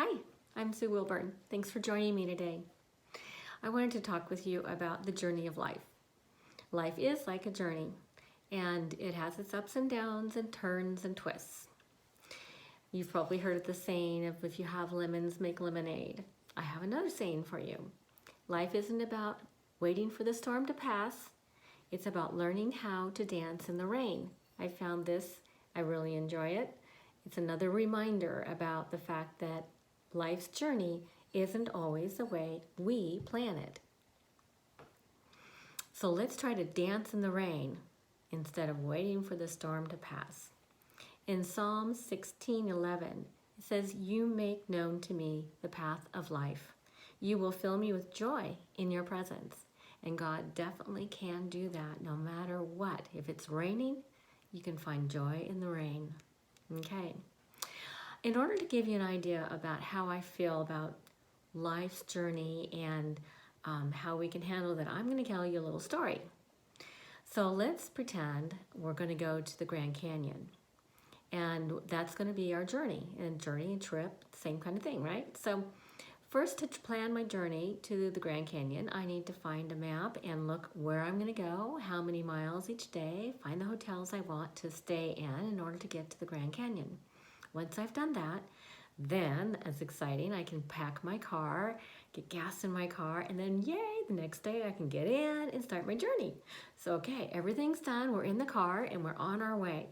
Hi, I'm Sue Wilburn. Thanks for joining me today. I wanted to talk with you about the journey of life. Life is like a journey, and it has its ups and downs and turns and twists. You've probably heard the saying of if you have lemons, make lemonade. I have another saying for you. Life isn't about waiting for the storm to pass. It's about learning how to dance in the rain. I found this, I really enjoy it. It's another reminder about the fact that life's journey isn't always the way we plan it. So let's try to dance in the rain instead of waiting for the storm to pass. In Psalm 16:11, it says, "You make known to me the path of life. You will fill me with joy in your presence." And God definitely can do that no matter what. If it's raining, you can find joy in the rain. Okay. In order to give you an idea about how I feel about life's journey and how we can handle that, I'm going to tell you a little story. So let's pretend we're going to go to the Grand Canyon. And that's going to be our journey. And journey and trip, same kind of thing, right? So first, to plan my journey to the Grand Canyon, I need to find a map and look where I'm going to go, how many miles each day, find the hotels I want to stay in order to get to the Grand Canyon. Once I've done that, then, as exciting, I can pack my car, get gas in my car, and then yay, the next day I can get in and start my journey. So, okay, everything's done. We're in the car and we're on our way.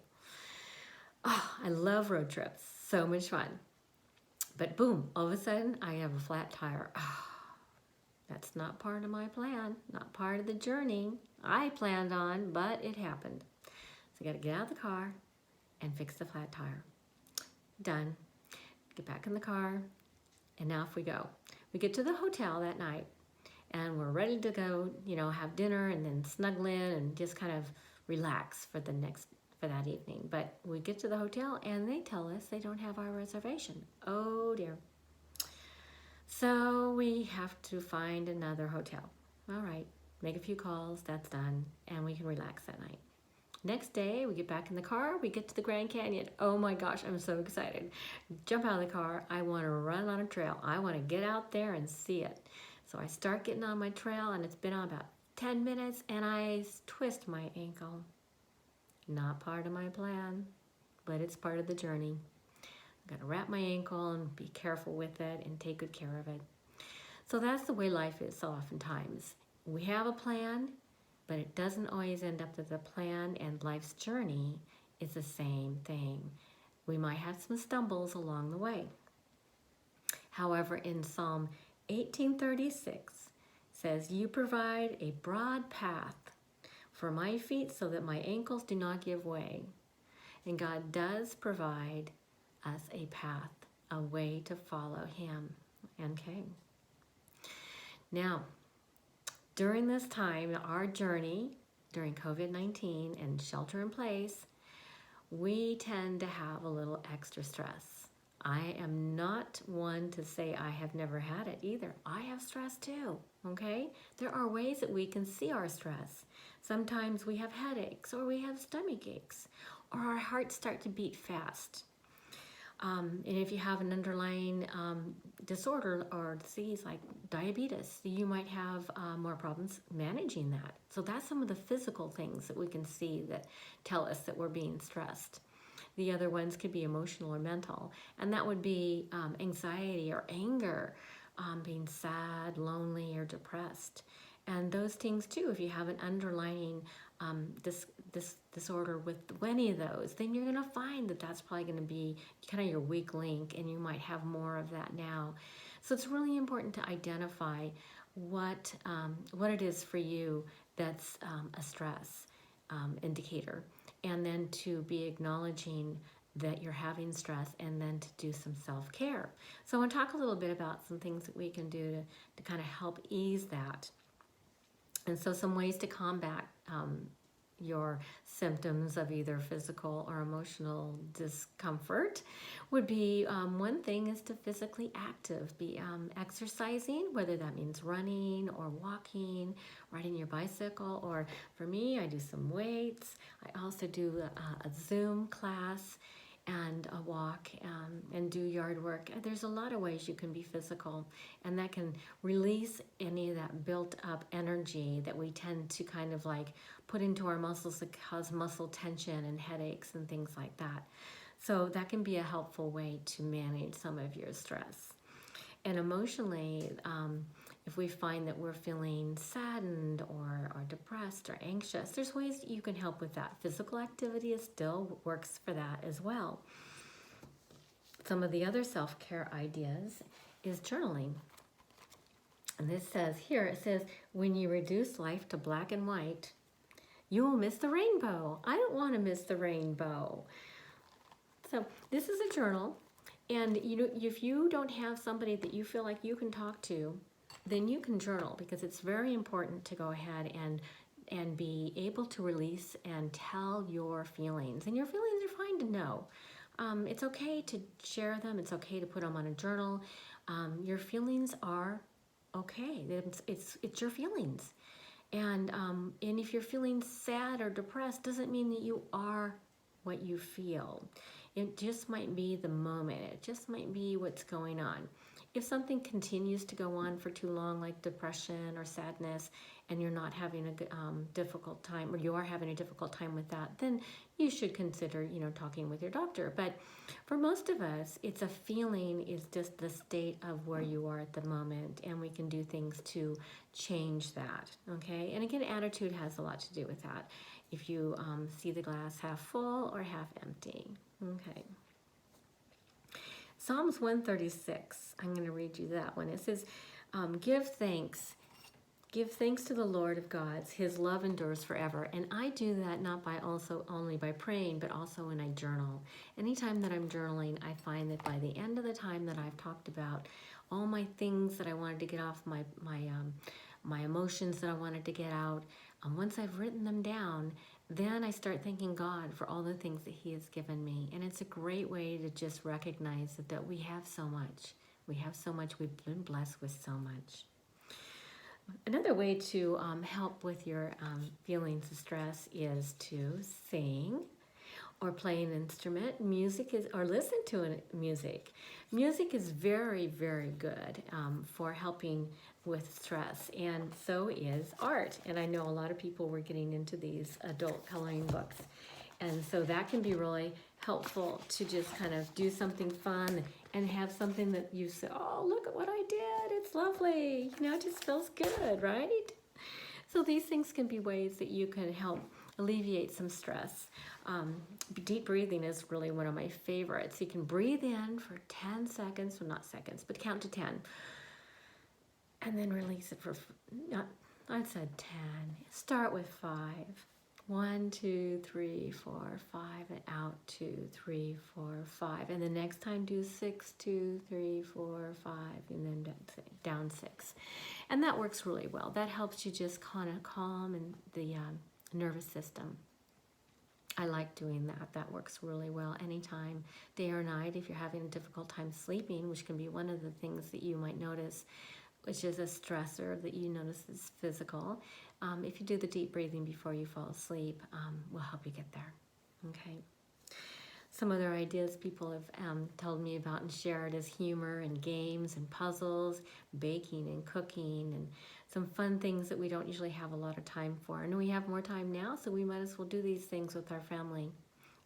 Oh, I love road trips. So much fun. But boom, all of a sudden I have a flat tire. Oh, that's not part of my plan, not part of the journey I planned on, but it happened. So I got to get out of the car and fix the flat tire. Done. Get back in the car, and now off we go. We get to the hotel that night, and we're ready to go, have dinner and then snuggle in and just kind of relax for that evening. But we get to the hotel, and they tell us they don't have our reservation. Oh dear. So we have to find another hotel. All right, make a few calls, that's done, and we can relax that night. Next day, we get back in the car, we get to the Grand Canyon. Oh my gosh, I'm so excited. Jump out of the car, I want to run on a trail. I want to get out there and see it. So I start getting on my trail, and it's been on about 10 minutes, and I twist my ankle. Not part of my plan, but it's part of the journey. I've got to wrap my ankle and be careful with it and take good care of it. So that's the way life is so oftentimes. We have a plan, but it doesn't always end up as a plan, and life's journey is the same thing. We might have some stumbles along the way. However, in Psalm 18:36 says, "You provide a broad path for my feet so that my ankles do not give way." And God does provide us a path, a way to follow Him. Okay. Now, during this time, our journey during COVID-19 and shelter in place, we tend to have a little extra stress. I am not one to say I have never had it either. I have stress too, okay? There are ways that we can see our stress. Sometimes we have headaches, or we have stomach aches, or our hearts start to beat fast. And if you have an underlying disorder or disease like diabetes, you might have more problems managing that. So that's some of the physical things that we can see that tell us that we're being stressed. The other ones could be emotional or mental, and that would be anxiety or anger, being sad, lonely, or depressed. And those things too, if you have an underlying this disorder with any of those, then you're going to find that that's probably going to be kind of your weak link, and you might have more of that now. So it's really important to identify what it is for you that's a stress indicator, and then to be acknowledging that you're having stress, and then to do some self-care. So I want to talk a little bit about some things that we can do to kind of help ease that. And so some ways to combat your symptoms of either physical or emotional discomfort would be, one thing is to physically active, be exercising, whether that means running or walking, riding your bicycle, or for me, I do some weights. I also do a Zoom class, and a walk and do yard work. There's a lot of ways you can be physical, and that can release any of that built up energy that we tend to kind of like put into our muscles that cause muscle tension and headaches and things like that. So that can be a helpful way to manage some of your stress. And emotionally, if we find that we're feeling saddened or depressed or anxious, there's ways that you can help with that. Physical activity still works for that as well. Some of the other self-care ideas is journaling. And this says here, it says, when you reduce life to black and white, you will miss the rainbow. I don't want to miss the rainbow. So this is a journal. And you know, if you don't have somebody that you feel like you can talk to, then you can journal, because it's very important to go ahead and be able to release and tell your feelings. And your feelings are fine to know. It's okay to share them. It's okay to put them on a journal. Your feelings are okay. It's your feelings. And if you're feeling sad or depressed, doesn't mean that you are what you feel. It just might be the moment. It just might be what's going on. If something continues to go on for too long, like depression or sadness, and you're not having a difficult time, or you are having a difficult time with that, then you should consider, you know, talking with your doctor. But for most of us, it's a feeling, is just the state of where you are at the moment, and we can do things to change that, okay? And again, attitude has a lot to do with that. If you see the glass half full or half empty, okay? Psalms 136, I'm going to read you that one. It says, give thanks to the Lord of gods. His love endures forever. And I do that not by only by praying, but also when I journal. Anytime that I'm journaling, I find that by the end of the time that I've talked about all my things that I wanted to get off, my emotions that I wanted to get out, once I've written them down, then I start thanking God for all the things that He has given me. And it's a great way to just recognize that we have so much. We have so much. We've been blessed with so much. Another way to help with your feelings of stress is to sing or play an instrument. Or listen to music. Music is very, very good for helping with stress, and so is art. And I know a lot of people were getting into these adult coloring books, and so that can be really helpful to just kind of do something fun and have something that you say, oh, look at what I did, it's lovely, you know, it just feels good, right? So these things can be ways that you can help alleviate some stress. Deep breathing is really one of my favorites. You can breathe in for 10 seconds, well, not seconds, but count to 10. And then release it for, I said 10. Start with 5. 1, 2, 3, 4, 5, and out 2, 3, 4, 5. And the next time do 6, 2, 3, 4, 5, and then down 6. And that works really well. That helps you just kind of calm the nervous system. I like doing that. That works really well anytime, day or night. If you're having a difficult time sleeping, which can be one of the things that you might notice, which is a stressor that you notice is physical. If you do the deep breathing before you fall asleep, will help you get there, okay? Some other ideas people have told me about and shared is humor and games and puzzles, baking and cooking, and some fun things that we don't usually have a lot of time for. And we have more time now, so we might as well do these things with our family.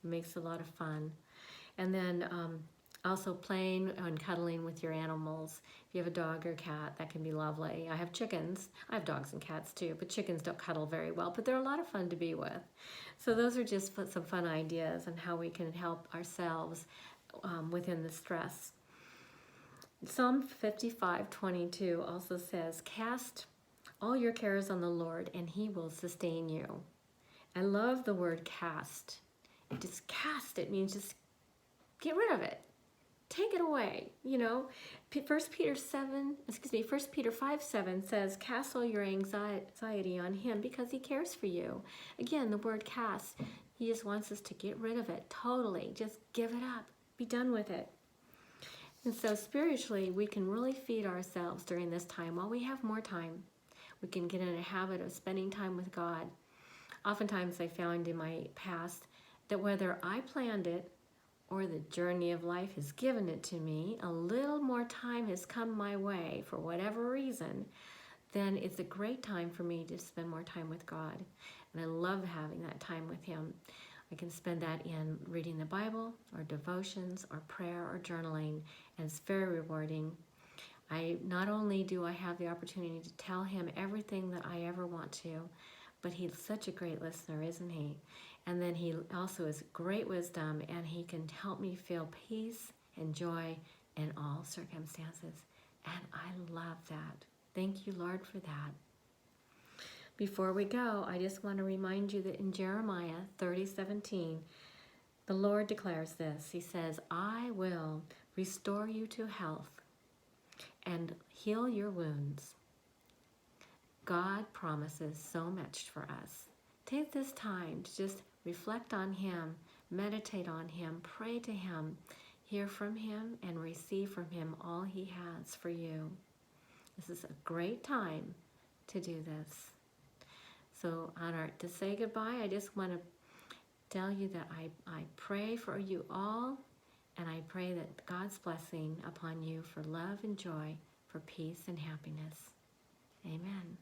It makes a lot of fun. And then also playing and cuddling with your animals. If you have a dog or cat, that can be lovely. I have chickens. I have dogs and cats too, but chickens don't cuddle very well, but they're a lot of fun to be with. So those are just some fun ideas on how we can help ourselves within the stress. Psalm 55:22 also says, cast all your cares on the Lord and He will sustain you. I love the word cast. Just cast, it means just get rid of it. Take it away, you know. 1 Peter 5:7 says, cast all your anxiety on Him because He cares for you. Again, the word cast, He just wants us to get rid of it totally. Just give it up. Be done with it. And so spiritually, we can really feed ourselves during this time while we have more time. We can get in a habit of spending time with God. Oftentimes I found in my past that whether I planned it or the journey of life has given it to me, a little more time has come my way for whatever reason, then it's a great time for me to spend more time with God. And I love having that time with Him. I can spend that in reading the Bible or devotions or prayer or journaling, and it's very rewarding. Not only do I have the opportunity to tell Him everything that I ever want to, but He's such a great listener, isn't He? And then He also is great wisdom, and He can help me feel peace and joy in all circumstances. And I love that. Thank you, Lord, for that. Before we go, I just want to remind you that in Jeremiah 30:17, the Lord declares this. He says, I will restore you to health and heal your wounds. God promises so much for us. Take this time to just reflect on Him, meditate on Him, pray to Him, hear from Him, and receive from Him all He has for you. This is a great time to do this. So to say goodbye, I just want to tell you that I pray for you all, and I pray that God's blessing upon you for love and joy, for peace and happiness. Amen.